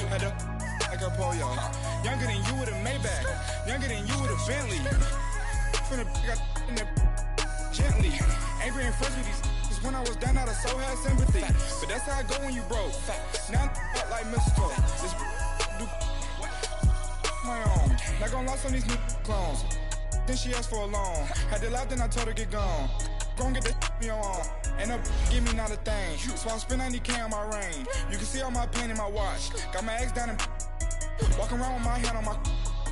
Had a like a polio. Younger than you with a Maybach. Younger than you with a Bentley. Finna got in there gently. Angry and fresh with these. Cause when I was down, I so had sympathy. But that's how I go when you broke. Now I'm like mistletoe. This do my own. Not gonna lie on these new clones. Then she asked for a loan. Had to laugh, then I told her get gone. Gon' get that me on. And up, give me not a thing. So I spend 90K on my range. You can see all my pain in my watch. Got my ex down and walking around with my hand on my.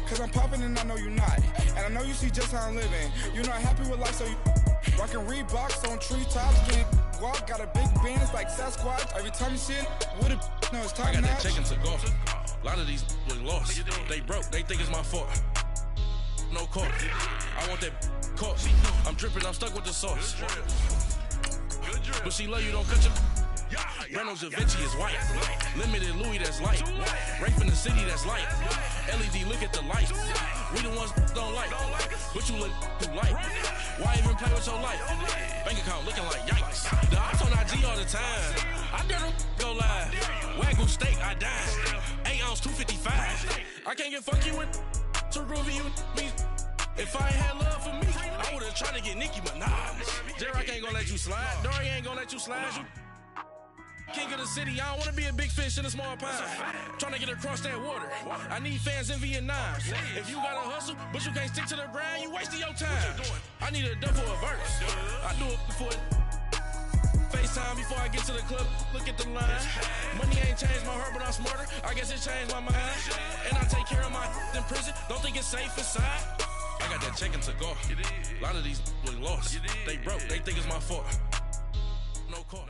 Cause I'm popping and I know you not. And I know you see just how I'm living. You're not happy with life, so you rockin' Reeboks on treetops. Getting walk, got a big Benz like Sasquatch. Every time you see it, with a no, it's time. I got that chicken to go. A lot of these was lost. They broke, they think it's my fault. No court. I want that court. I'm dripping, I'm stuck with the sauce. But she love you, don't cut your. Reynolds Da Vinci is white. Limited Louis, that's light. Rape in the city, that's light. LED, look at the light. We the ones don't like. But you look too light. Why even play with your life? Bank account looking like yikes. The ops on IG all the time. I dare them go live. Wagyu steak, I dine. 8 ounce, 255. I can't get funky with to groovy you me. If I ain't had love for me, I would've tried to get Nicki Minaj. J-Rock ain't gonna let you slide. Dory ain't gonna let you slide. You king of the city, I don't wanna be a big fish in a small pond. Trying to get across that water. I need fans in Vietnam. If you gotta hustle, but you can't stick to the grind, you wasting your time. I need a dub for a verse. I do it for FaceTime before I get to the club. Look at the line. Money ain't changed my heart, but I'm smarter. I guess it changed my mind. And I take care of my in prison. Don't think it's safe inside. I got that chicken to go. A lot of these was lost. They broke. They think it's my fault. No call.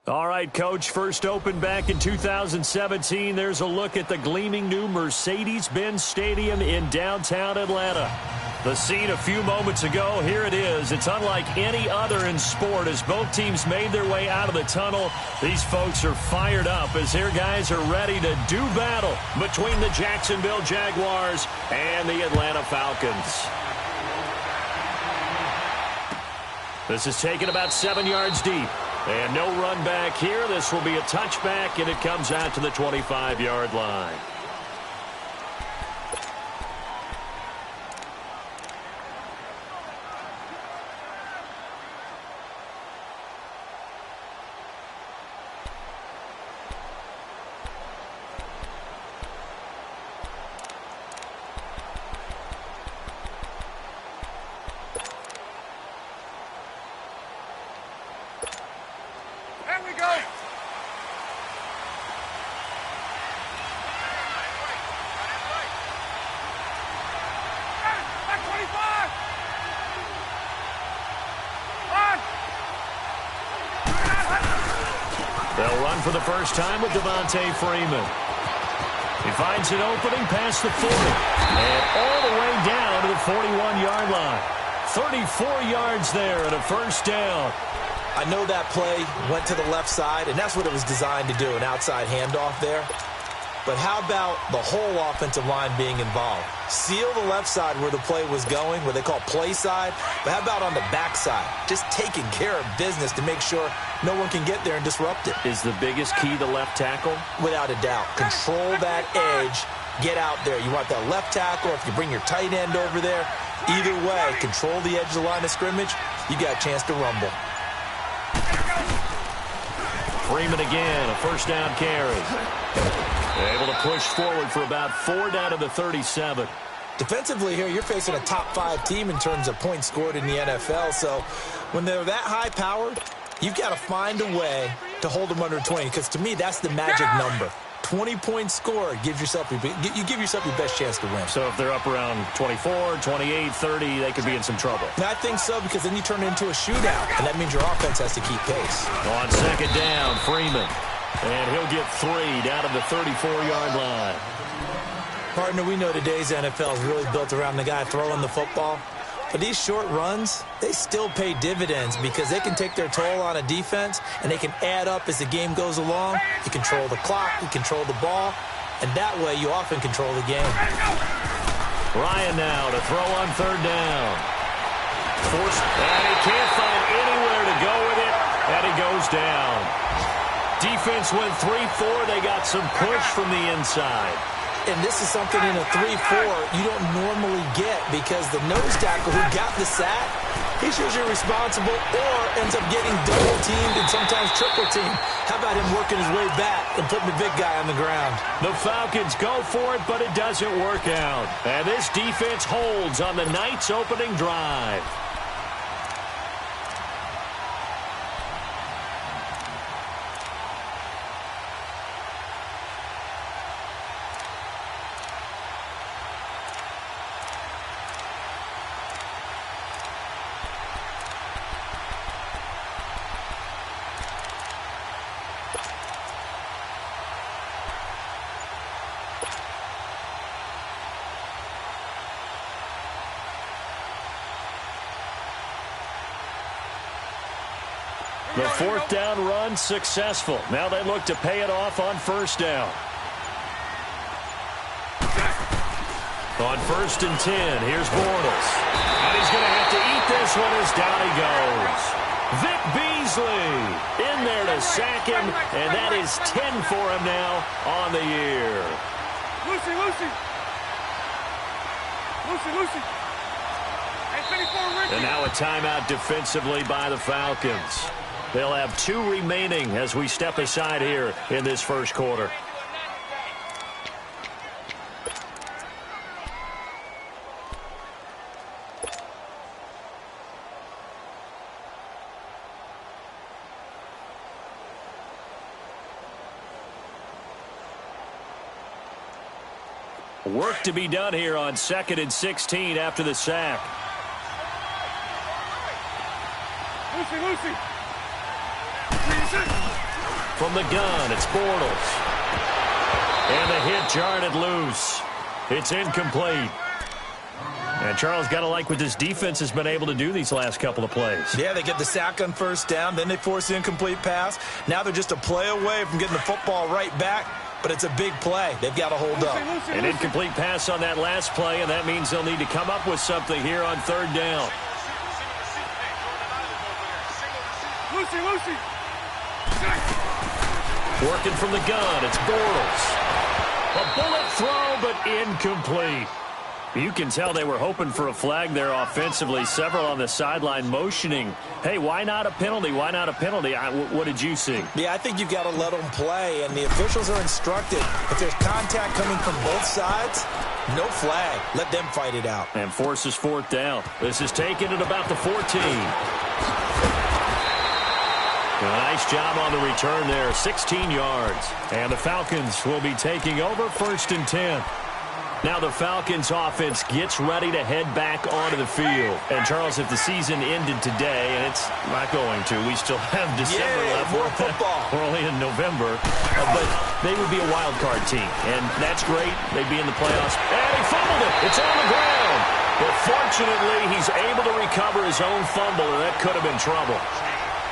All right, Coach, first opened back in 2017. There's a look at the gleaming new Mercedes-Benz Stadium in downtown Atlanta. The scene a few moments ago, here it is. It's unlike any other in sport as both teams made their way out of the tunnel. These folks are fired up as their guys are ready to do battle between the Jacksonville Jaguars and the Atlanta Falcons. This is taken about 7 yards deep. And no run back here. This will be a touchback, and it comes out to the 25-yard line. They'll run for the first time with Devontae Freeman. He finds an opening past the 40. And all the way down to the 41-yard line. 34 yards there and a first down. I know that play went to the left side, and that's what it was designed to do, an outside handoff there. But how about the whole offensive line being involved? Seal the left side where the play was going, where they call play side. But how about on the back side? Just taking care of business to make sure no one can get there and disrupt it. Is the biggest key the left tackle? Without a doubt. Control that edge. Get out there. You want that left tackle, if you bring your tight end over there. Either way, control the edge of the line of scrimmage. You got a chance to rumble. Freeman again, a first down carry. Able to push forward for about 4 down to the 37. Defensively here, you're facing a top-5 team in terms of points scored in the NFL. So when they're that high-powered, you've got to find a way to hold them under 20. Because to me, that's the magic number. 20 points scored, you give yourself your best chance to win. So if they're up around 24, 28, 30, they could be in some trouble. And I think so, because then you turn it into a shootout, and that means your offense has to keep pace. On second down, Freeman. And he'll get 3 down to the 34-yard line. Partner, we know today's NFL is really built around the guy throwing the football. But these short runs, they still pay dividends because they can take their toll on a defense, and they can add up as the game goes along. You control the clock, you control the ball, and that way you often control the game. Ryan now to throw on third down. And he can't find anywhere to go with it, and he goes down. Defense went 3-4. They got some push from the inside. And this is something in a 3-4 you don't normally get because the nose tackle who got the sack, he's usually responsible or ends up getting double-teamed and sometimes triple-teamed. How about him working his way back and putting the big guy on the ground? The Falcons go for it, but it doesn't work out. And this defense holds on the night's opening drive. The fourth down run successful. Now they look to pay it off on first down. On 1st and 10, here's Bortles. And he's going to have to eat this one as down he goes. Vic Beasley in there to sack him, and that is 10 for him now on the year. Lucy. And now a timeout defensively by the Falcons. They'll have 2 remaining as we step aside here in this first quarter. Work to be done here on 2nd and 16 after the sack. Lucy. From the gun, it's Bortles. And the hit jarred it loose. It's incomplete. And Charles, got to like what this defense has been able to do these last couple of plays. Yeah, they get the sack on first down, then they force the incomplete pass. Now they're just a play away from getting the football right back, but it's a big play. They've got to hold up. An incomplete pass on that last play, and that means they'll need to come up with something here on 3rd down. Lucy. Working from the gun, it's Bortles. A bullet throw, but incomplete. You can tell they were hoping for a flag there offensively. Several on the sideline motioning, hey, why not a penalty? Why not a penalty? What did you see? Yeah, I think you've got to let them play, and the officials are instructed. If there's contact coming from both sides, no flag. Let them fight it out. And forces 4th down. This is taken at about the 14. A nice job on the return there, 16 yards. And the Falcons will be taking over 1st and 10. Now the Falcons offense gets ready to head back onto the field. And Charles, if the season ended today, and it's not going to, we still have December left. More football. We're only in November. But they would be a wild card team. And that's great. They'd be in the playoffs. And he fumbled it. It's on the ground. But fortunately, he's able to recover his own fumble, and that could have been trouble.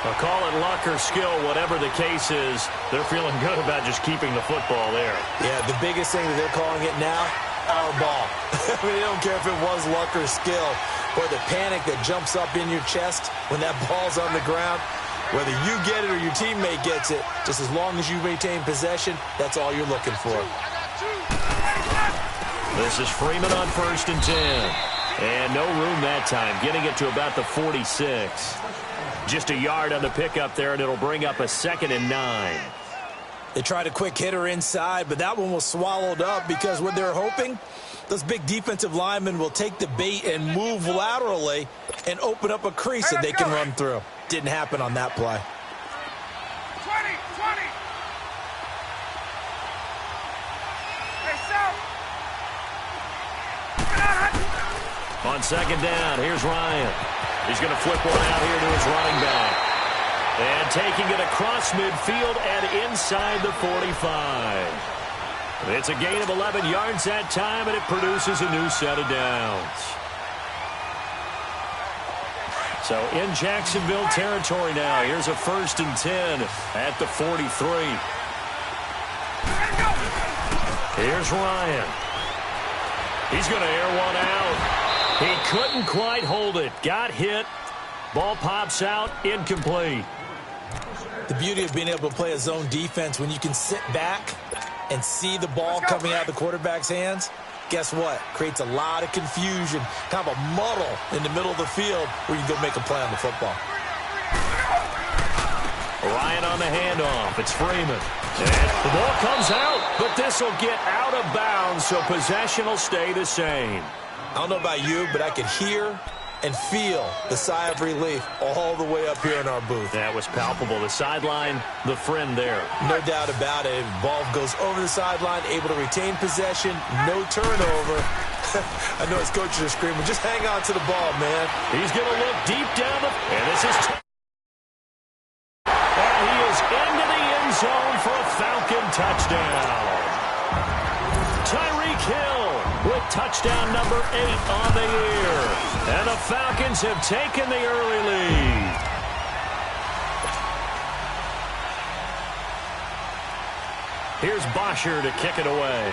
I'll call it luck or skill, whatever the case is. They're feeling good about just keeping the football there. Yeah, the biggest thing that they're calling it now, our ball. I mean, they don't care if it was luck or skill or the panic that jumps up in your chest when that ball's on the ground. Whether you get it or your teammate gets it, just as long as you maintain possession, that's all you're looking for. This is Freeman on 1st and 10. And no room that time, getting it to about the 46. Just a yard on the pickup there, and it'll bring up a 2nd and 9. They tried a quick hitter inside, but that one was swallowed up because what they're hoping, those big defensive linemen will take the bait and move laterally and open up a crease that they can run through. Didn't happen on that play. 20. On 2nd down, here's Ryan. He's going to flip one out here to his running back. And taking it across midfield and inside the 45. It's a gain of 11 yards that time, and it produces a new set of downs. So in Jacksonville territory now. Here's a 1st and 10 at the 43. Here's Ryan. He's going to air one out. He couldn't quite hold it. Got hit. Ball pops out. Incomplete. The beauty of being able to play a zone defense when you can sit back and see the ball coming out of the quarterback's hands, guess what? Creates a lot of confusion, kind of a muddle in the middle of the field where you go make a play on the football. Ryan on the handoff. It's Freeman. And the ball comes out, but this will get out of bounds, so possession will stay the same. I don't know about you, but I could hear and feel the sigh of relief all the way up here in our booth. That was palpable. The sideline, the friend there. No doubt about it. Ball goes over the sideline, able to retain possession, no turnover. I know his coaches are screaming, just hang on to the ball, man. He's going to look deep down the... And this is... And he is into the end zone for a Falcon touchdown. Tyreek Hill with touchdown number 8 on the year. And the Falcons have taken the early lead. Here's Bosher to kick it away.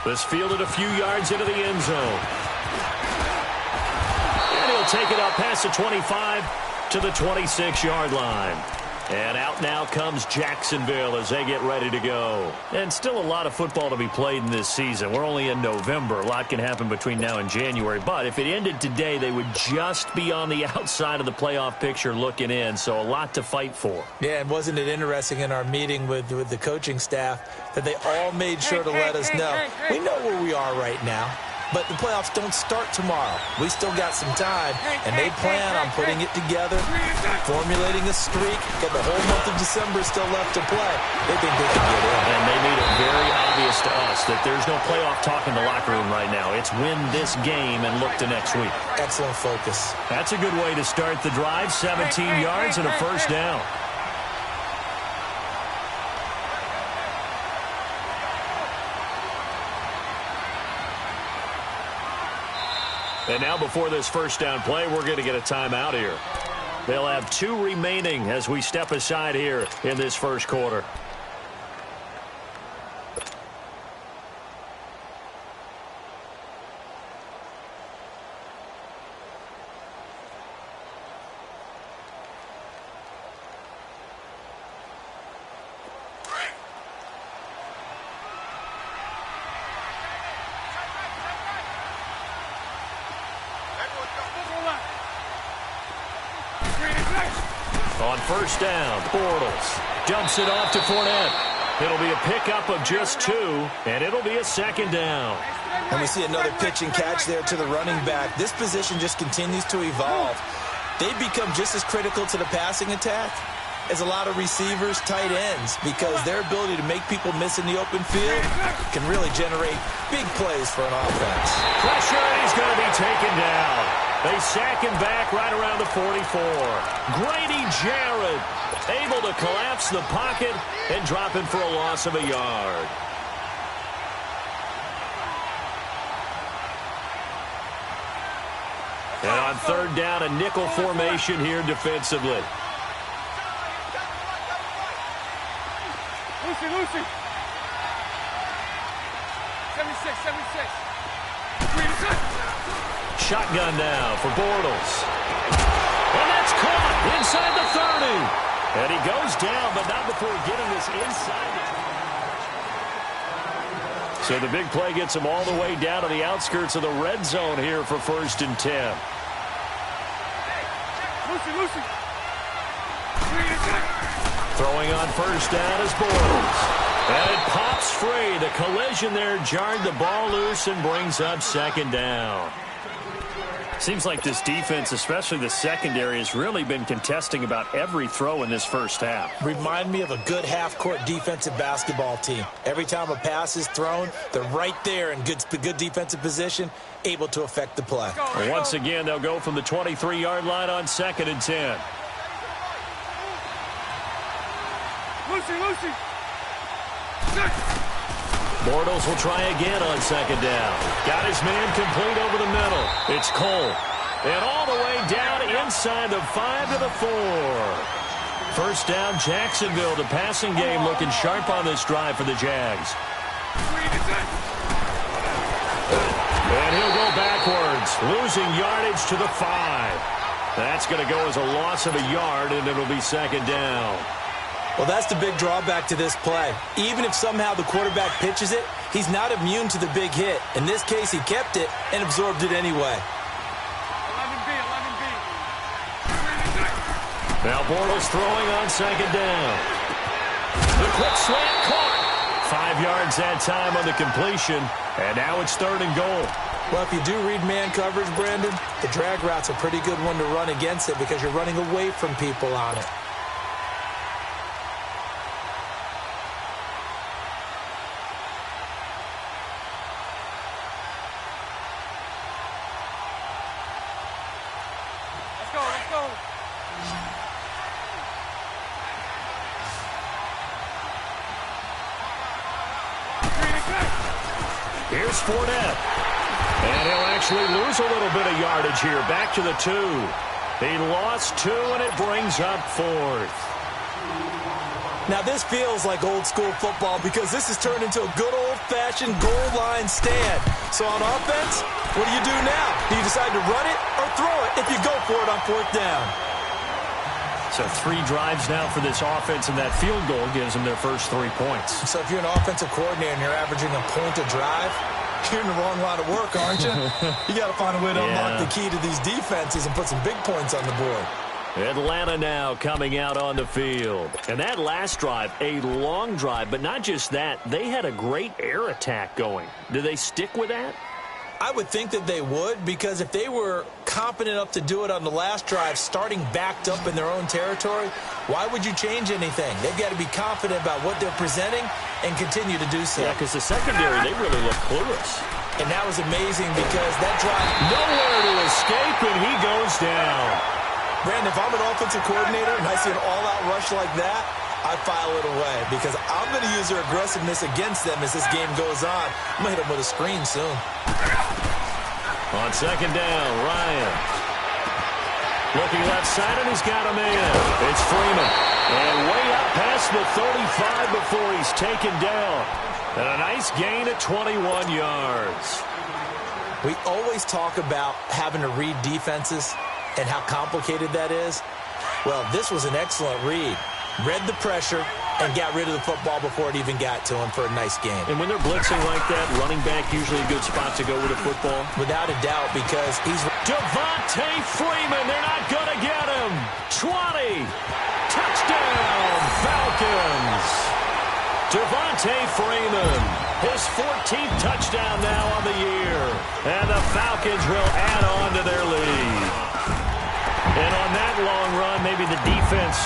This fielded a few yards into the end zone. And he'll take it up past the 25 to the 26-yard line. And out now comes Jacksonville as they get ready to go. And still a lot of football to be played in this season. We're only in November. A lot can happen between now and January. But if it ended today, they would just be on the outside of the playoff picture looking in. So a lot to fight for. Yeah, and wasn't it interesting in our meeting with the coaching staff that they all made sure to let us know. We know where we are right now. But the playoffs don't start tomorrow. We still got some time, and they plan on putting it together, formulating a streak. Got the whole month of December still left to play. They think they can get in. And they made it very obvious to us that there's no playoff talk in the locker room right now. It's win this game and look to next week. Excellent focus. That's a good way to start the drive. 17 yards and a first down. And now before this first down play, we're going to get a timeout here. They'll have 2 remaining as we step aside here in this first quarter. On first down, Bortles dumps it off to Fournette. It'll be a pickup of just 2, and it'll be a second down. And we see another pitch and catch there to the running back. This position just continues to evolve. They become just as critical to the passing attack as a lot of receivers, tight ends, because their ability to make people miss in the open field can really generate big plays for an offense. Pressure, and he's going to be taken down. They sack him back right around the 44. Grady Jarrett able to collapse the pocket and drop him for a loss of a yard. And on third down, a nickel formation here defensively. Lucy. 76. Shotgun now for Bortles. And that's caught inside the 30. And he goes down, but not before getting this inside. So the big play gets him all the way down to the outskirts of the red zone here for 1st and 10. Lucy. Throwing on first down is Bortles. And it pops free. The collision there jarred the ball loose and brings up second down. Seems like this defense, especially the secondary, has really been contesting about every throw in this first half. Remind me of a good half-court defensive basketball team. Every time a pass is thrown, they're right there in good defensive position, able to affect the play. Once again, they'll go from the 23-yard line on 2nd and 10. Lucy. Bortles will try again on 2nd down. Got his man complete over the middle. It's Cole. And all the way down inside the 5 to the 4. First down, Jacksonville. The passing game looking sharp on this drive for the Jags. And he'll go backwards, losing yardage to the 5. That's going to go as a loss of a yard, and it'll be second down. Well, that's the big drawback to this play. Even if somehow the quarterback pitches it, he's not immune to the big hit. In this case, he kept it and absorbed it anyway. 11B. Now Bortles throwing on second down. The quick slant caught. 5 yards that time on the completion, and now it's third and goal. Well, if you do read man coverage, Brandon, the drag route's a pretty good one to run against it because you're running away from people on it. Let's go. Here's Fournette. And he'll actually lose a little bit of yardage here. Back to the 2. He lost 2, and it brings up 4th. Now, this feels like old-school football because this has turned into a good old-fashioned goal line stand. So on offense, what do you do now? Do you decide to run it or throw it if you go for it on 4th down? So 3 drives now for this offense, and that field goal gives them their first 3 points. So if you're an offensive coordinator and you're averaging a point a drive, you're in the wrong line of work, aren't you? You got to find a way to unlock the key to these defenses and put some big points on the board. Atlanta now coming out on the field. And that last drive, a long drive, but not just that. They had a great air attack going. Do they stick with that? I would think that they would, because if they were confident enough to do it on the last drive, starting backed up in their own territory, why would you change anything? They've got to be confident about what they're presenting and continue to do so. Yeah, because the secondary, they really look clueless. And that was amazing because that drive... Nowhere to escape, and he goes down. Brandon, if I'm an offensive coordinator and I see an all-out rush like that, I file it away because I'm going to use their aggressiveness against them as this game goes on. I'm going to hit them with a screen soon. On second down, Ryan. Looking left side, and he's got him in. It's Freeman. And way up past the 35 before he's taken down. And a nice gain at 21 yards. We always talk about having to read defenses and how complicated that is. Well, this was an excellent read. Read the pressure and got rid of the football before it even got to him for a nice game. And when they're blitzing like that, running back usually a good spot to go with the football? Without a doubt, because he's... Devontae Freeman, they're not going to get him. 20. Touchdown, Falcons. Devontae Freeman, his 14th touchdown now on the year. And the Falcons will add on to their lead. And on that long run, maybe the defense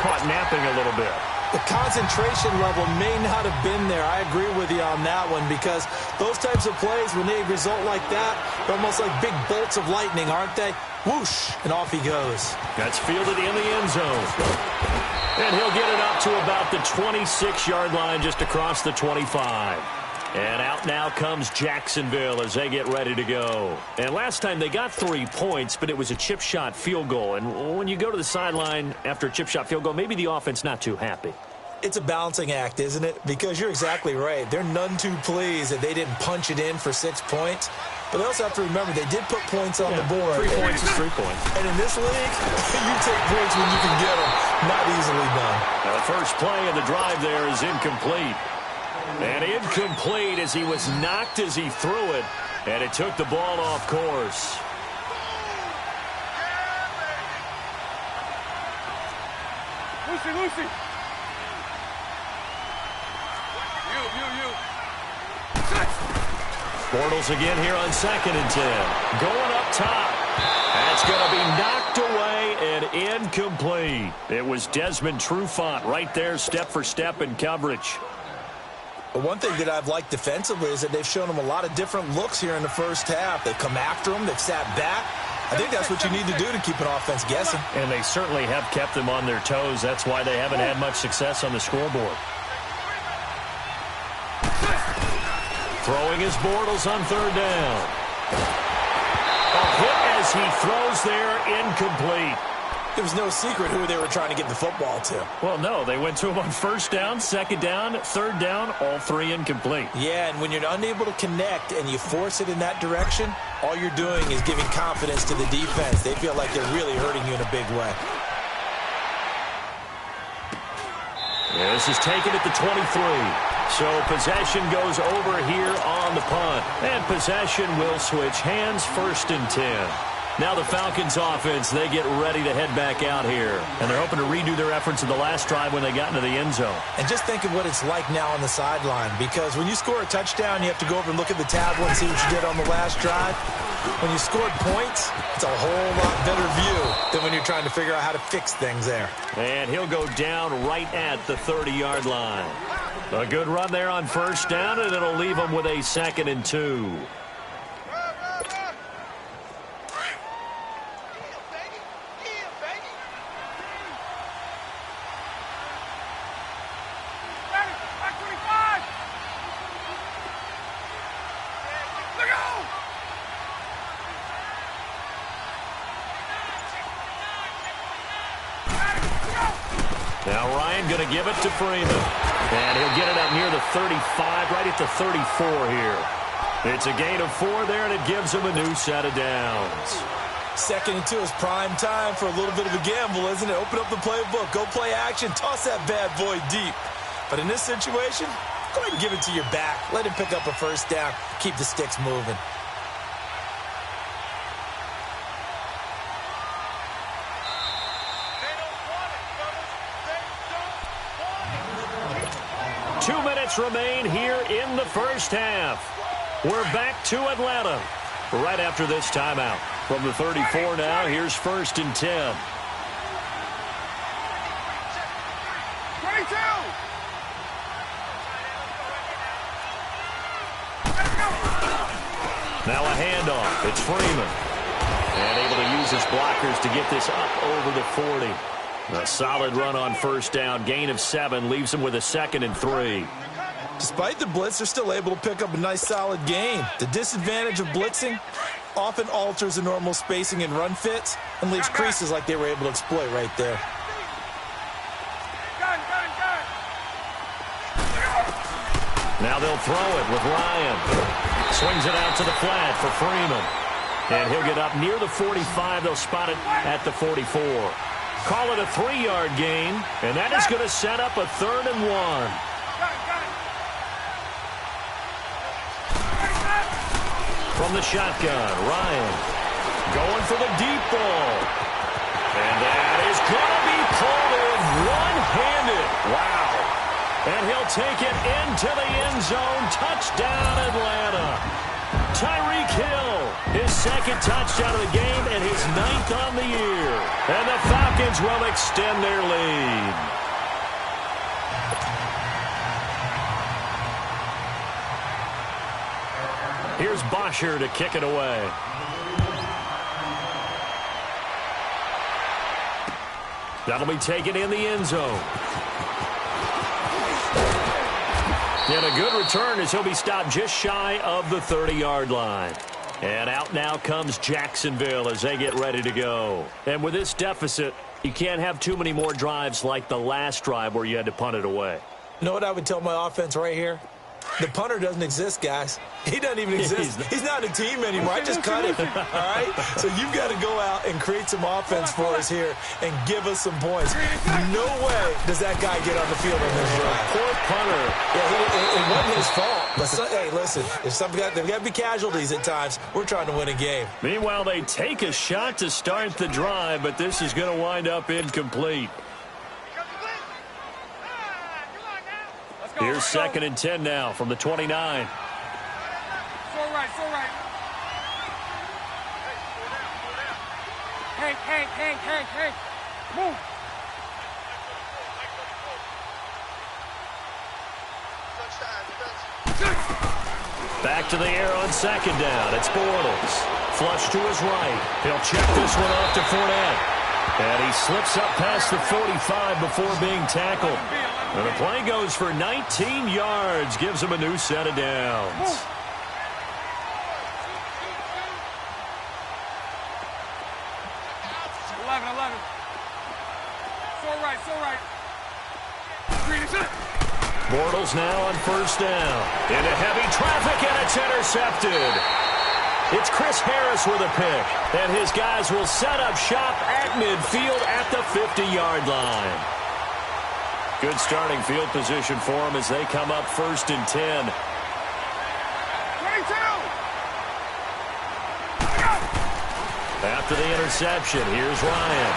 caught napping a little bit. The concentration level may not have been there. I agree with you on that one because those types of plays, when they result like that, they're almost like big bolts of lightning, aren't they? Whoosh, and off he goes. That's fielded in the end zone. And he'll get it up to about the 26-yard line just across the 25. And out now comes Jacksonville as they get ready to go. And last time they got 3 points, but it was a chip shot field goal. And when you go to the sideline after a chip shot field goal, maybe the offense not too happy. It's a balancing act, isn't it? Because you're exactly right. They're none too pleased that they didn't punch it in for 6 points. But they also have to remember they did put points on the board. 3 points is 3 points. And in this league, you take points when you can get them. Not easily done. Now the first play of the drive there is incomplete. And incomplete as he was knocked as he threw it. And it took the ball off course. Lucy. You. Bortles again here on 2nd and 10. Going up top. That's going to be knocked away and incomplete. It was Desmond Trufant right there, step for step in coverage. But one thing that I've liked defensively is that they've shown them a lot of different looks here in the first half. They've come after them. They've sat back. I think that's what you need to do to keep an offense guessing. And they certainly have kept them on their toes. That's why they haven't had much success on the scoreboard. Throwing his Bortles on 3rd down. A hit as he throws there, incomplete. It was no secret who they were trying to get the football to. Well, no, they went to him on first down, second down, third down, all three incomplete. Yeah, and when you're unable to connect and you force it in that direction, all you're doing is giving confidence to the defense. They feel like they're really hurting you in a big way. This is taken at the 23. So possession goes over here on the punt. And possession will switch hands, 1st and 10. Now the Falcons offense, they get ready to head back out here. And they're hoping to redo their efforts in the last drive when they got into the end zone. And just think of what it's like now on the sideline. Because when you score a touchdown, you have to go over and look at the tablet and see what you did on the last drive. When you scored points, it's a whole lot better view than when you're trying to figure out how to fix things there. And he'll go down right at the 30-yard line. A good run there on first down, and it'll leave them with a 2nd and 2. Now Ryan going to give it to Freeman. And he'll get it up near the 35, right at the 34 here. It's a gain of 4 there, and it gives him a new set of downs. 2nd and 2 is prime time for a little bit of a gamble, isn't it? Open up the playbook, go play action, toss that bad boy deep. But in this situation, go ahead and give it to your back. Let him pick up a first down, keep the sticks moving. Remain here in the first half. We're back to Atlanta right after this timeout. From the 34 now, here's 1st and 10. 22! Now a handoff. It's Freeman. And able to use his blockers to get this up over the 40. A solid run on first down. Gain of 7 leaves him with a 2nd and 3. Despite the blitz, they're still able to pick up a nice, solid gain. The disadvantage of blitzing often alters the normal spacing and run fits and leaves creases like they were able to exploit right there. Now they'll throw it with Ryan. Swings it out to the flat for Freeman. And he'll get up near the 45. They'll spot it at the 44. Call it a 3-yard gain, and that is going to set up a 3rd and 1. From the shotgun, Ryan going for the deep ball. And that is going to be pulled in one-handed. Wow. And he'll take it into the end zone. Touchdown, Atlanta. Tyreek Hill, his 2nd touchdown of the game and his 9th on the year. And the Falcons will extend their lead. Here's Bosher to kick it away. That'll be taken in the end zone. And a good return as he'll be stopped just shy of the 30-yard line. And out now comes Jacksonville as they get ready to go. And with this deficit, you can't have too many more drives like the last drive where you had to punt it away. You know what I would tell my offense right here? The punter doesn't exist, guys. He doesn't even exist. He's not a team anymore. I just cut him, all right? So you've got to go out and create some offense for us here and give us some points. No way does that guy get on the field on this drive. Poor punter. Yeah, it wasn't his fault. But hey, listen, there's got to be casualties at times. We're trying to win a game. Meanwhile, they take a shot to start the drive, but this is going to wind up incomplete. Here's 2nd and 10 now from the 29. So right. Hey. Move. Back to the air on 2nd down. It's Bortles. Flush to his right. He'll check this one off to Fournette. And he slips up past the 45 before being tackled. And the play goes for 19 yards. Gives him a new set of downs. Bortles now on first down. Into heavy traffic, and it's intercepted. It's Chris Harris with a pick, and his guys will set up shop at midfield at the 50-yard line. Good starting field position for them as they come up first and 10. 22. After the interception, here's Ryan.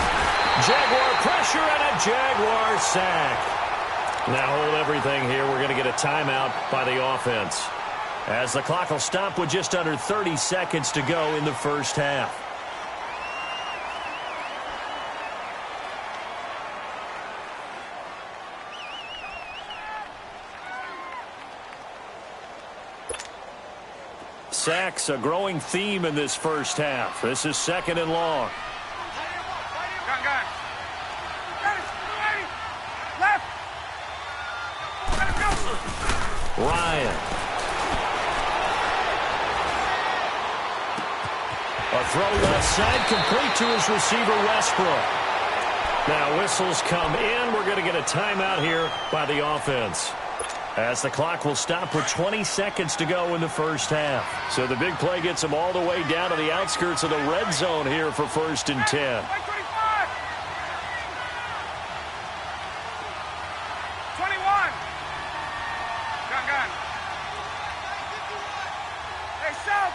Jaguar pressure and a Jaguar sack. Now hold everything here. We're going to get a timeout by the offense, as the clock will stop with just under 30 seconds to go in the first half. Sacks, a growing theme in this first half. This is second and long. Gun. Left. Ryan. A throw left side, complete to his receiver, Westbrook. Now whistles come in. We're going to get a timeout here by the offense, as the clock will stop with 20 seconds to go in the first half. So the big play gets them all the way down to the outskirts of the red zone here for first and 10. 21. Gun. Hey, South.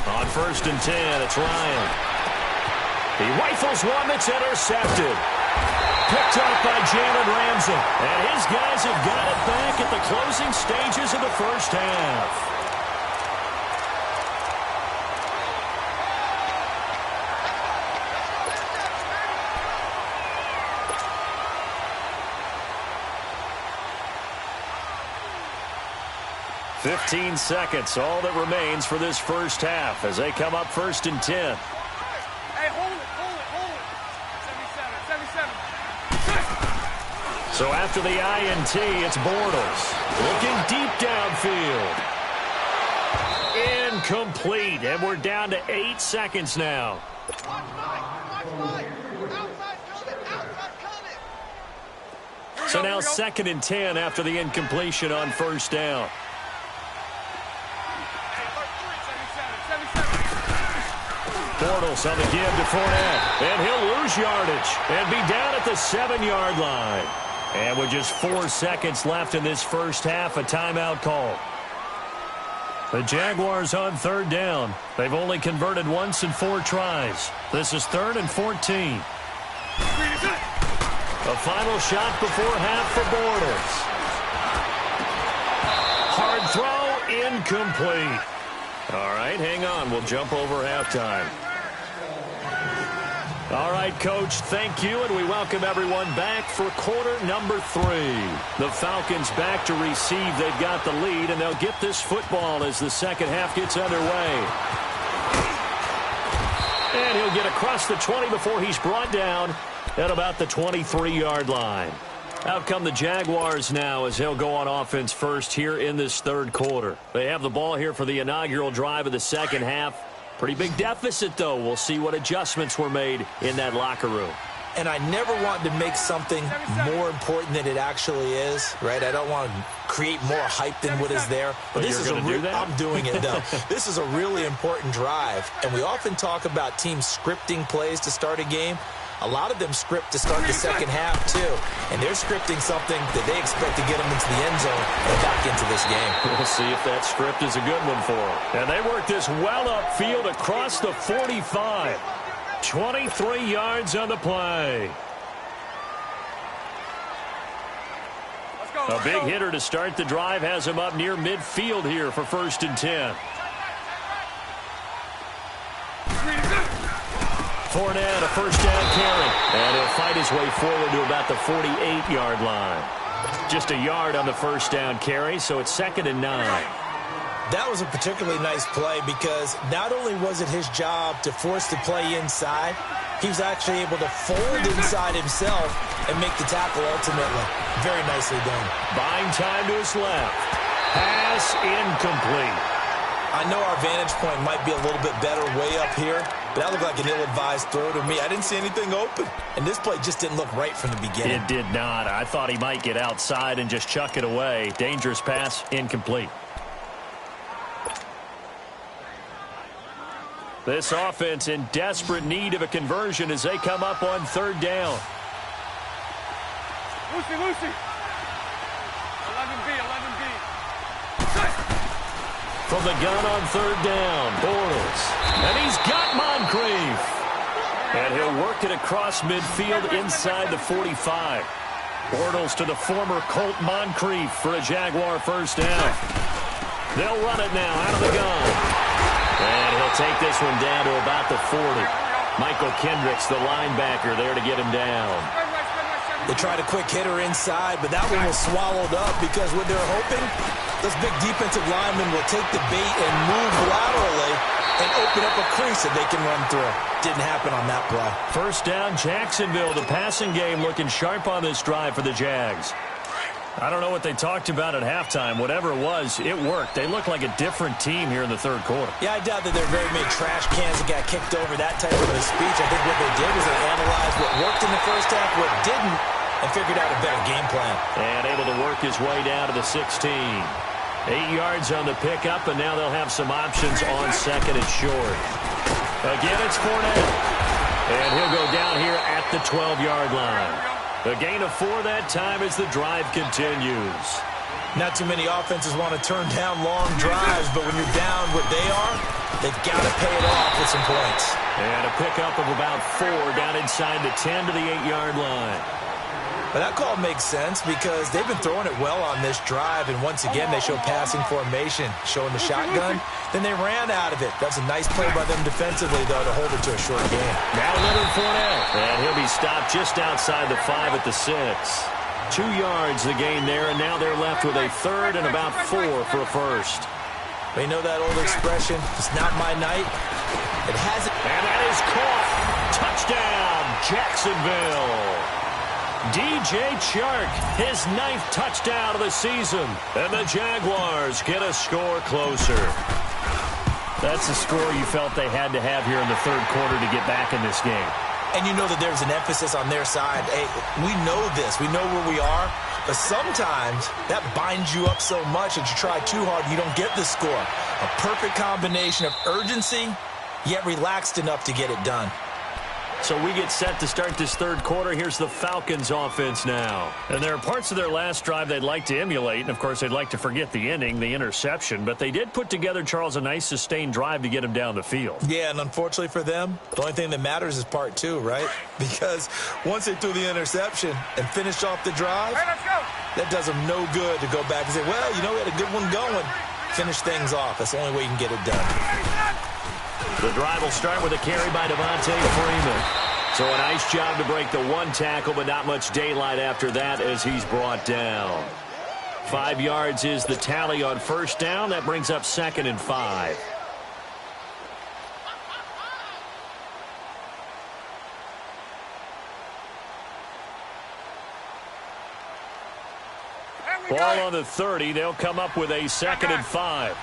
On first and 10, it's Ryan. He rifles one that's intercepted. Picked up by Jalen Ramsey. And his guys have got it back at the closing stages of the first half. "15 seconds, all that remains for this first half as they come up first and 10. Hey, hold it. 77. So after the INT, it's Bortles looking deep downfield. Incomplete, and we're down to 8 seconds now. So now second and 10 after the incompletion on first down. Bortles on the give to Fournette, and he'll lose yardage and be down at the 7-yard line. And with just 4 seconds left in this first half, a timeout call. The Jaguars on third down. They've only converted once in 4 tries. This is 3rd and 14. A final shot before half for Bortles. Hard throw, incomplete. All right, hang on. We'll jump over halftime. All right, Coach, thank you, and we welcome everyone back for quarter number 3. The Falcons back to receive. They've got the lead, and they'll get this football as the second half gets underway. And he'll get across the 20 before he's brought down at about the 23-yard line. Out come the Jaguars now as they'll go on offense first here in this third quarter. They have the ball here for the inaugural drive of the second half. Pretty big deficit, though. We'll see what adjustments were made in that locker room. And I never want to make something more important than it actually is, right? I don't want to create more hype than what is there. But this is I'm doing it, though. This is a really important drive. And we often talk about teams scripting plays to start a game. A lot of them script to start the second half, too. And they're scripting something that they expect to get them into the end zone and back into this game. We'll see if that script is a good one for them. And they work this well upfield across the 45. 23 yards on the play. A big hitter to start the drive has him up near midfield here for first and 10. Fournette, a first down carry. And he'll fight his way forward to about the 48-yard line. Just a yard on the first down carry, so it's 2nd and 9. That was a particularly nice play because not only was it his job to force the play inside, he was actually able to fold inside himself and make the tackle ultimately. Very nicely done. Buying time to his left. Pass incomplete. I know our vantage point might be a little bit better way up here, but that looked like an ill-advised throw to me. I didn't see anything open, and this play just didn't look right from the beginning. It did not. I thought he might get outside and just chuck it away. Dangerous pass, incomplete. This offense in desperate need of a conversion as they come up on third down. Lucy. 11B. From the gun on third down, Bortles. And he's got Moncrief. And he'll work it across midfield inside the 45. Bortles to the former Colt Moncrief for a Jaguar first down. They'll run it now out of the gun. And he'll take this one down to about the 40. Michael Kendricks, the linebacker, there to get him down. They tried a quick hitter inside, but that one was swallowed up because what they're hoping, those big defensive linemen will take the bait and move laterally and open up a crease that they can run through. Didn't happen on that play. First down, Jacksonville. The passing game looking sharp on this drive for the Jags. I don't know what they talked about at halftime. Whatever it was, it worked. They look like a different team here in the third quarter. Yeah, I doubt that there are very many trash cans that got kicked over, that type of a speech. I think what they did was they analyzed what worked in the first half, what didn't, and figured out a better game plan. And able to work his way down to the 16. 8 yards on the pickup, and now they'll have some options on second and short. Again, it's Fournette. And he'll go down here at the 12-yard line. A gain of 4 that time as the drive continues. Not too many offenses want to turn down long drives, but when you're down what they are, they've got to pay it off with some points. And a pickup of about 4 down inside the 10 to the 8-yard line. But that call makes sense because they've been throwing it well on this drive, and once again they show passing formation, showing the shotgun. Then they ran out of it. That's a nice play by them defensively, though, to hold it to a short game. Now Leonard Fournette. And he'll be stopped just outside the 5 at the 6. 2 yards the gain there, and now they're left with a third and about 4 for a first. They know that old expression, it's not my night. It hasn't. And that is caught. Touchdown, Jacksonville. DJ Chark, his 9th touchdown of the season. And the Jaguars get a score closer. That's the score you felt they had to have here in the third quarter to get back in this game. And you know that there's an emphasis on their side. Hey, we know this. We know where we are. But sometimes that binds you up so much that you try too hard, you don't get the score. A perfect combination of urgency, yet relaxed enough to get it done. So we get set to start this third quarter. Here's the Falcons offense now. And there are parts of their last drive they'd like to emulate. And, of course, they'd like to forget the ending, the interception. But they did put together, Charles, a nice sustained drive to get him down the field. Yeah, and unfortunately for them, the only thing that matters is part 2, right? Because once they threw the interception and finished off the drive, that does them no good to go back and say, well, you know, we had a good one going. Finish things off. That's the only way you can get it done. The drive will start with a carry by Devontae Freeman. So a nice job to break the 1 tackle, but not much daylight after that as he's brought down. 5 yards is the tally on first down. That brings up 2nd and 5. Ball on the 30. They'll come up with a 2nd and 5.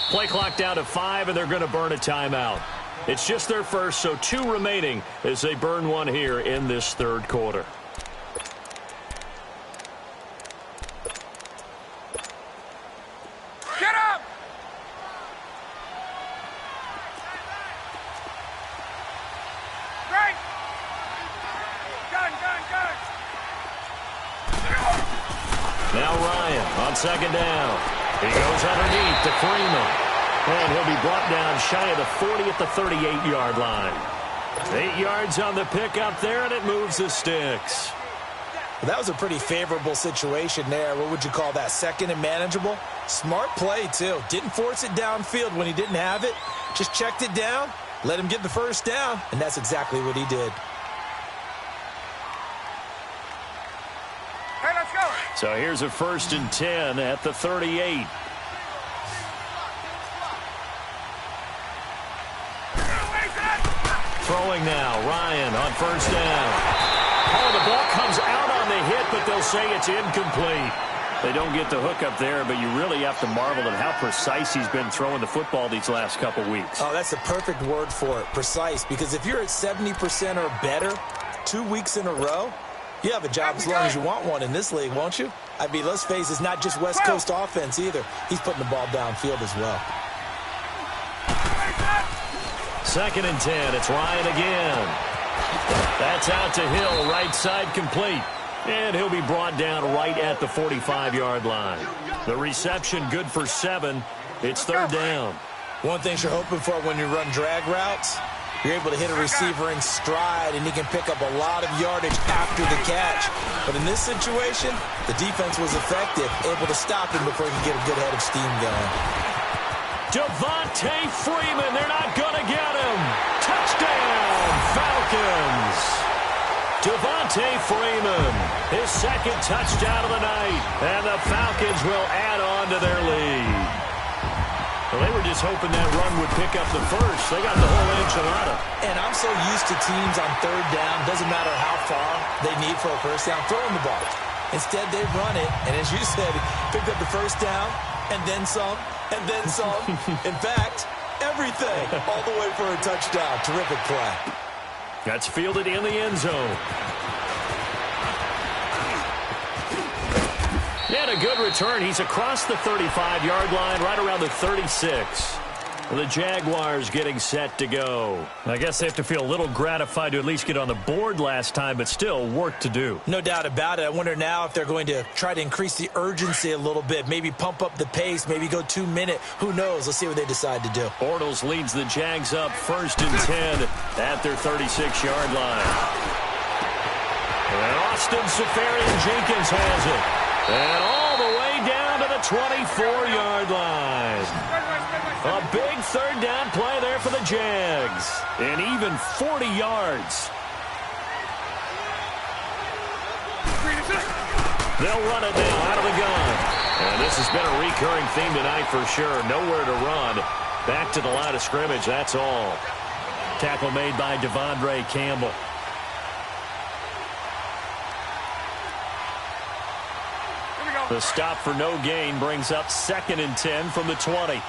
Play clock down to 5, and they're going to burn a timeout. It's just their first, so 2 remaining as they burn one here in this third quarter. Get up! Right! Gun! Now Ryan on 2nd down. He goes underneath to Freeman. And he'll be brought down shy of the 40 at the 38-yard line. 8 yards on the pickup there, and it moves the sticks. Well, that was a pretty favorable situation there. What would you call that? 2nd and manageable? Smart play, too. Didn't force it downfield when he didn't have it. Just checked it down, let him get the first down, and that's exactly what he did. Hey, let's go! So here's a 1st and 10 at the 38. throwing now. Ryan on first down. Oh, the ball comes out on the hit, but they'll say it's incomplete. They don't get the hook up there, but you really have to marvel at how precise he's been throwing the football these last couple weeks. Oh, that's the perfect word for it, precise, because if you're at 70% or better 2 weeks in a row, you have a job as long as you want one in this league, won't you? I mean, let's face it, it's not just West Coast offense either. He's putting the ball downfield as well. 2nd and 10. It's Ryan again. That's out to Hill, right side complete. And he'll be brought down right at the 45-yard line. The reception good for 7. It's 3rd down. One thing you're hoping for when you run drag routes, you're able to hit a receiver in stride, and he can pick up a lot of yardage after the catch. But in this situation, the defense was effective, able to stop him before he could get a good head of steam going. Devontae Freeman, they're not going to get him. Touchdown, Falcons. Devontae Freeman, his 2nd touchdown of the night, and the Falcons will add on to their lead. Well, they were just hoping that run would pick up the first. They got the whole enchilada. And I'm so used to teams on 3rd down, doesn't matter how far they need for a first down, throwing the ball. Instead, they run it, and as you said, picked up the first down, and then some, and then some. In fact, everything, all the way for a touchdown. Terrific play. That's fielded in the end zone. And a good return. He's across the 35-yard line, right around the 36. The Jaguars getting set to go. I guess they have to feel a little gratified to at least get on the board last time, but still work to do. No doubt about it. I wonder now if they're going to try to increase the urgency a little bit, maybe pump up the pace, maybe go 2 minute. Who knows? Let's see what they decide to do. Bortles leads the Jags up 1st and 10 at their 36-yard line. And Austin Seferian-Jenkins has it. And all the way down to the 24-yard line. A big 3rd down play there for the Jags. And even 40 yards. They'll run it now out of the gun. And this has been a recurring theme tonight for sure. Nowhere to run. Back to the line of scrimmage, that's all. Tackle made by Devondre Campbell. The stop for no gain brings up 2nd and 10 from the 20.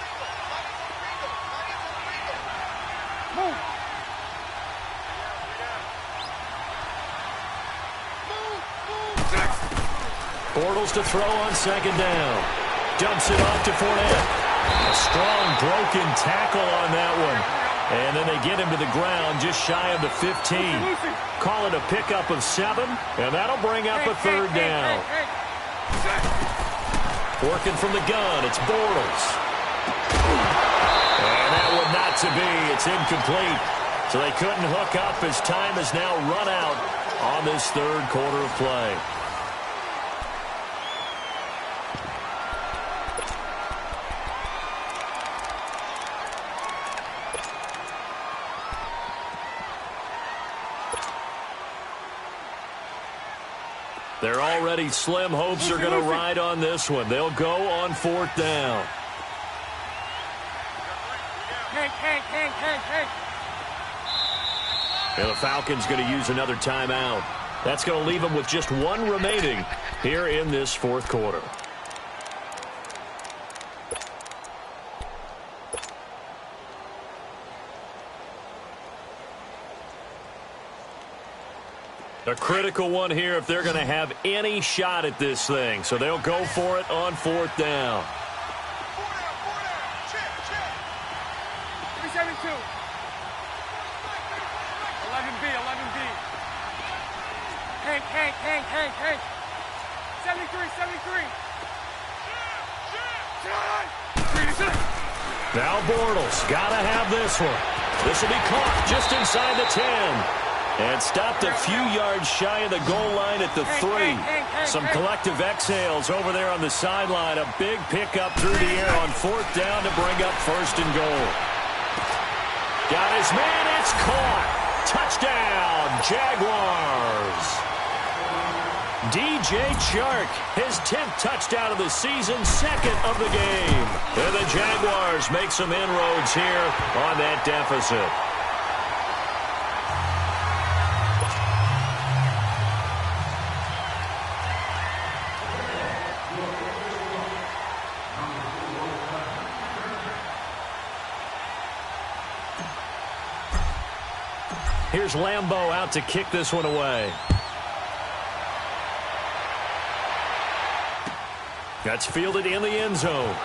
Bortles to throw on 2nd down. Dumps it off to Fournette. A strong broken tackle on that one. And then they get him to the ground just shy of the 15. Call it a pickup of 7, and that'll bring up a 3rd down. Working from the gun, it's Bortles. And that one not to be. It's incomplete. So they couldn't hook up as time has now run out on this 3rd quarter of play. They're already slim hopes are going to ride on this one. They'll go on 4th down. And the Falcons going to use another timeout. That's going to leave them with just 1 remaining here in this 4th quarter. A critical one here if they're going to have any shot at this thing. So they'll go for it on 4th down. 372. 11B. Hank. 73. Now Bortles, got to have this one. This will be caught just inside the 10. And stopped a few yards shy of the goal line at the 3. Some collective exhales over there on the sideline. A big pickup through the air on 4th down to bring up 1st and goal. Got his man, it's caught. Touchdown, Jaguars. DJ Chark, his 10th touchdown of the season, 2nd of the game. And the Jaguars make some inroads here on that deficit. Here's Lambeau out to kick this one away. That's fielded in the end zone.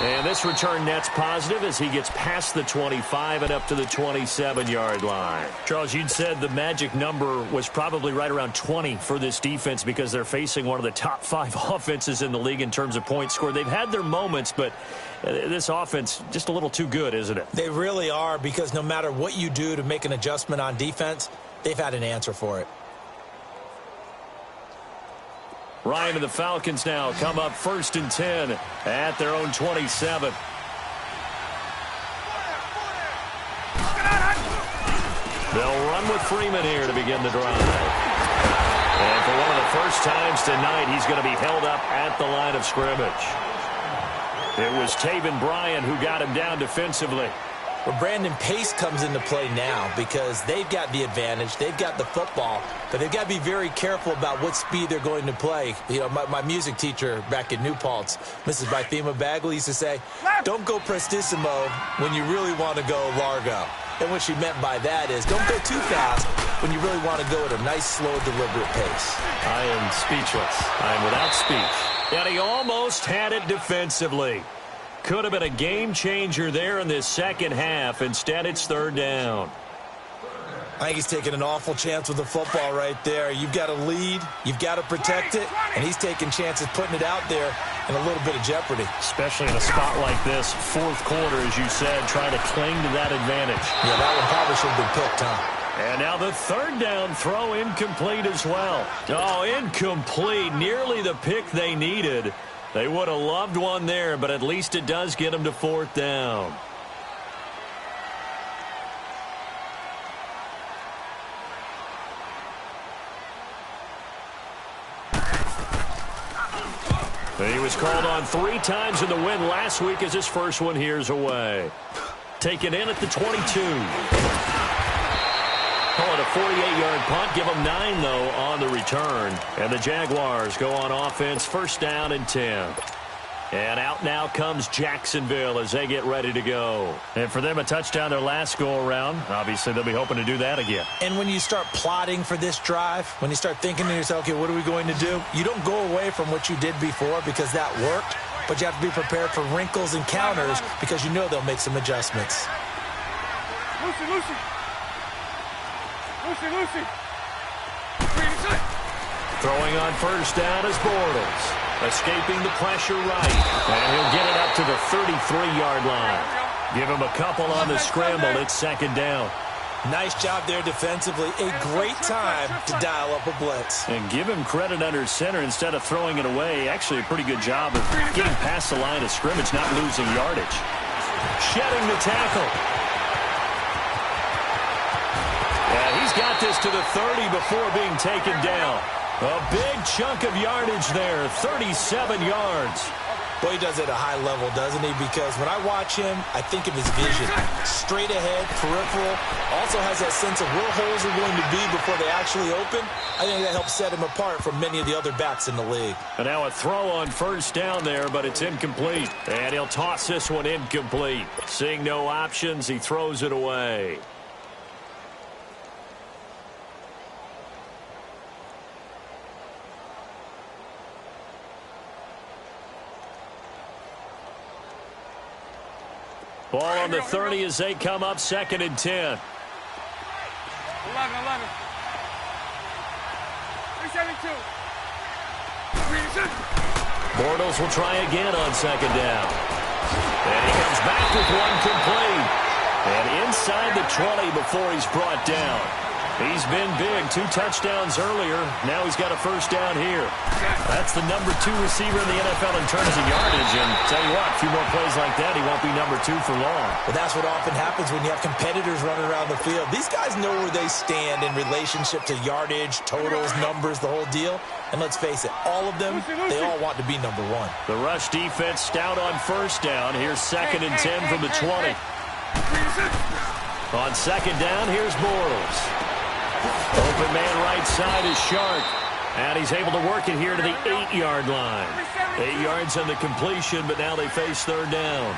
And this return net's positive as he gets past the 25 and up to the 27-yard line. Charles, you'd said the magic number was probably right around 20 for this defense because they're facing one of the top 5 offenses in the league in terms of points scored. They've had their moments, but this offense just a little too good, isn't it? They really are, because no matter what you do to make an adjustment on defense, they've had an answer for it. Ryan and the Falcons now come up 1st and 10 at their own 27. They'll run with Freeman here to begin the drive. And for one of the first times tonight, he's going to be held up at the line of scrimmage. It was Taven Bryan who got him down defensively. Well, Brandon, pace comes into play now because they've got the advantage. They've got the football, but they've got to be very careful about what speed they're going to play. You know, my music teacher back in New Paltz, Mrs. Bythema Bagley, used to say, don't go prestissimo when you really want to go largo. And what she meant by that is don't go too fast when you really want to go at a nice, slow, deliberate pace. I am speechless. I am without speech. And he almost had it defensively. Could have been a game changer there in this second half. Instead, it's 3rd down. I think he's taking an awful chance with the football right there. You've got to lead. You've got to protect it. And he's taking chances putting it out there in a little bit of jeopardy. Especially in a spot like this, 4th quarter, as you said, trying to cling to that advantage. Yeah, that one probably should have been picked, huh? And now the 3rd down throw incomplete as well. Oh, incomplete. Nearly the pick they needed. They would have loved one there, but at least it does get them to 4th down. He was called on 3 times in the win last week as his first one here's away. Taken in at the 22. Call it a 48-yard punt. Give them 9, though, on the return. And the Jaguars go on offense, 1st down and 10. And out now comes Jacksonville as they get ready to go. And for them, a touchdown their last go-around. Obviously, they'll be hoping to do that again. And when you start plotting for this drive, when you start thinking to yourself, okay, what are we going to do? You don't go away from what you did before because that worked, but you have to be prepared for wrinkles and counters because you know they'll make some adjustments. Lucy. Throwing on 1st down is Bortles. Escaping the pressure right. And he'll get it up to the 33-yard line. Give him a couple on the scramble. It's 2nd down. Nice job there defensively. A great time to dial up a blitz. And give him credit under center instead of throwing it away. Actually, a pretty good job of getting past the line of scrimmage, not losing yardage. Shedding the tackle. And he's got this to the 30 before being taken down. A big chunk of yardage there, 37 yards. Boy, he does it at a high level, doesn't he? Because when I watch him, I think of his vision. Straight ahead, peripheral. Also has that sense of where holes are going to be before they actually open. I think that helps set him apart from many of the other backs in the league. And now a throw on 1st down there, but it's incomplete. And he'll toss this one incomplete. Seeing no options, he throws it away. Ball on the 30 as they come up 2nd and 10. 11. 372. Bortles will try again on 2nd down. And he comes back with one complete. And inside the 20 before he's brought down. He's been big. 2 touchdowns earlier. Now he's got a 1st down here. That's the number 2 receiver in the NFL in terms of yardage. And tell you what, a few more plays like that, he won't be number 2 for long. Well, that's what often happens when you have competitors running around the field. These guys know where they stand in relationship to yardage, totals, numbers, the whole deal. And let's face it, all of them, they all want to be number 1. The rush defense stout on 1st down. Here's 2nd and 10 from the 20. On 2nd down, here's Bortles. Open man right side is Shark. And he's able to work it here to the 8-yard line. 8 yards on the completion, but now they face 3rd down.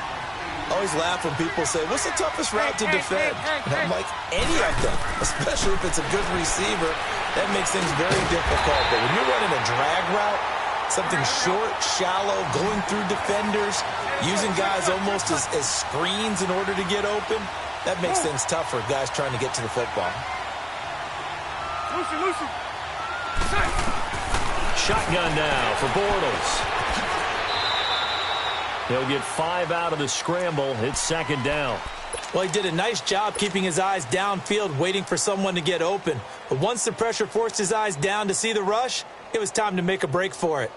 always laugh when people say, what's the toughest route to defend? And I'm like, any of them, especially if it's a good receiver. That makes things very difficult. But when you're running a drag route, something short, shallow, going through defenders, using guys almost as screens in order to get open, that makes things tough for guys trying to get to the football. Lucy. Shotgun now for Bortles. He'll get 5 out of the scramble. It's second down. Well, he did a nice job keeping his eyes downfield, waiting for someone to get open. But once the pressure forced his eyes down to see the rush, it was time to make a break for it.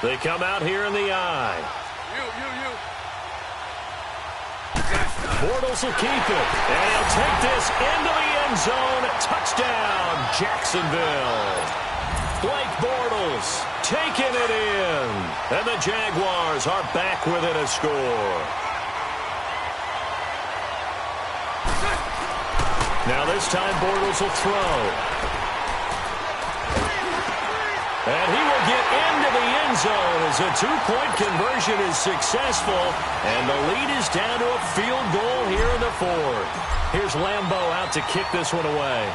They come out here in the eye. You. Bortles will keep it, and he'll take this into the end zone. Touchdown, Jacksonville. Blake Bortles taking it in, and the Jaguars are back within a score. Now this time Bortles will throw. And he will get into the end zone as a 2-point conversion is successful. And the lead is down to a field goal here in the fourth. Here's Lambeau out to kick this one away.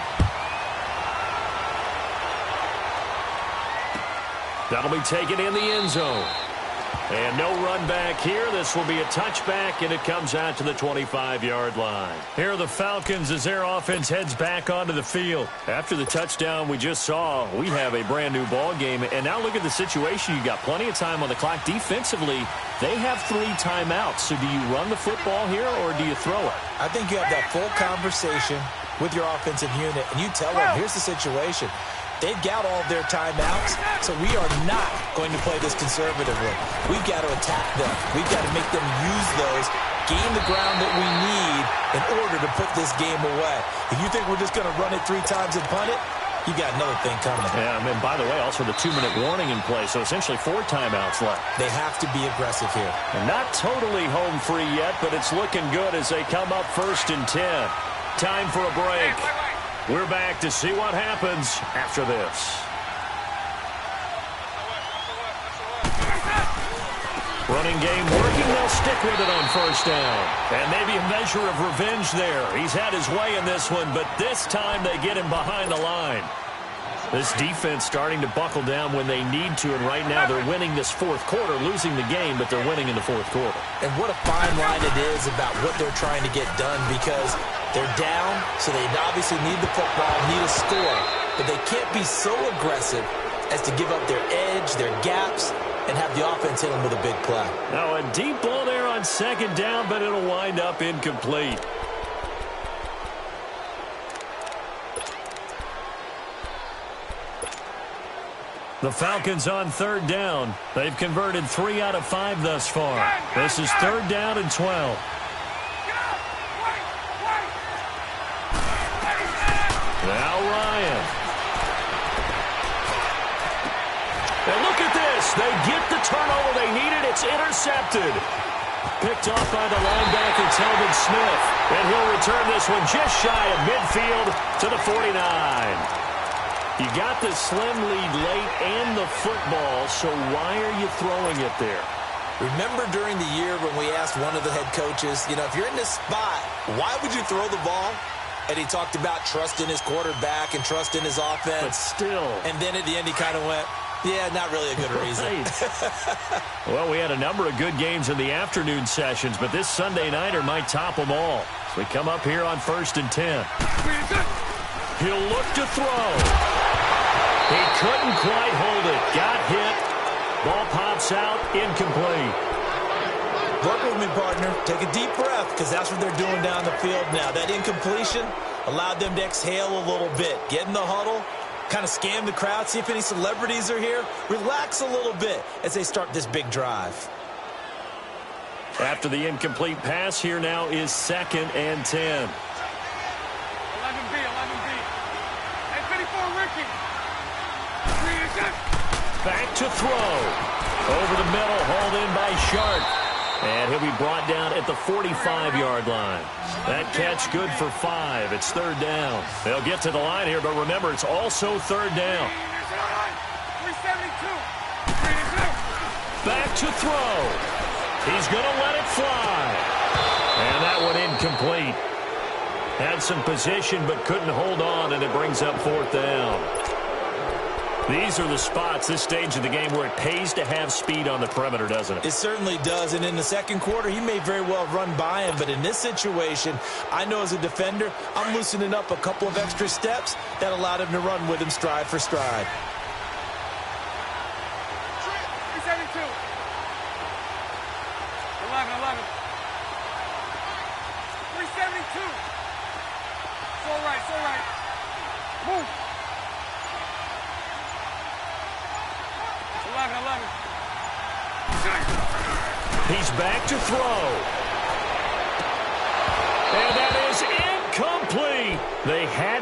That'll be taken in the end zone. And no run back here. This will be a touchback, and it comes out to the 25-yard line. Here are the Falcons as their offense heads back onto the field. After the touchdown we just saw, we have a brand-new ball game. And now look at the situation. You got plenty of time on the clock. Defensively, they have 3 timeouts. So do you run the football here, or do you throw it? I think you have that full conversation with your offensive unit, and you tell them, here's the situation. They've got all of their timeouts, so we are not going to play this conservatively. We've got to attack them. We've got to make them use those, gain the ground that we need in order to put this game away. If you think we're just going to run it 3 times and punt it, you got another thing coming. Yeah, and by the way, also the 2-minute warning in play, so essentially 4 timeouts left. They have to be aggressive here. And not totally home free yet, but it's looking good as they come up 1st and 10. Time for a break. We're back to see what happens after this. Running game working. They'll stick with it on 1st down. And maybe a measure of revenge there. He's had his way in this one, but this time they get him behind the line. This defense starting to buckle down when they need to, and right now they're winning this 4th quarter, losing the game, but they're winning in the 4th quarter. And what a fine line it is about what they're trying to get done, because they're down, so they obviously need the football, need a score, but they can't be so aggressive as to give up their edge, their gaps, and have the offense hit them with a big play. Now a deep ball there on 2nd down, but it'll wind up incomplete. The Falcons on 3rd down. They've converted 3 out of 5 thus far. This is 3rd down and 12. Now Ryan. And look at this. They get the turnover they needed. It's intercepted. Picked off by the linebacker, Telvin Smith. And he'll return this one just shy of midfield to the 49. You got the slim lead late and the football, so why are you throwing it there? Remember during the year when we asked one of the head coaches, if you're in this spot, why would you throw the ball? And he talked about trust in his quarterback and trust in his offense. But still. And then at the end he kind of went, yeah, not really a good reason. Well, we had a number of good games in the afternoon sessions, but this Sunday nighter might top them all. So we come up here on 1st and 10. He'll look to throw. He couldn't quite hold it. Got hit. Ball pops out. Incomplete. Work with me, partner. Take a deep breath, because that's what they're doing down the field now. That incompletion allowed them to exhale a little bit. Get in the huddle. Kind of scan the crowd. See if any celebrities are here. Relax a little bit as they start this big drive. After the incomplete pass, here now is 2nd and 10. 11B. Hey, 54, Ricky. Back to throw. Over the middle, hauled in by Sharp. And he'll be brought down at the 45-yard line. That catch good for 5. It's third down. They'll get to the line here, but remember, it's also third down. Back to throw. He's going to let it fly. And that one incomplete. Had some position but couldn't hold on, and it brings up fourth down. These are the spots, this stage of the game, where it pays to have speed on the perimeter, doesn't it? It certainly does, and in the second quarter, he may very well run by him, but in this situation, I know as a defender, I'm loosening up a couple of extra steps that allowed him to run with him stride for stride. 372. 11. 372. It's all right. Move. 11. He's back to throw. And that is incomplete. They had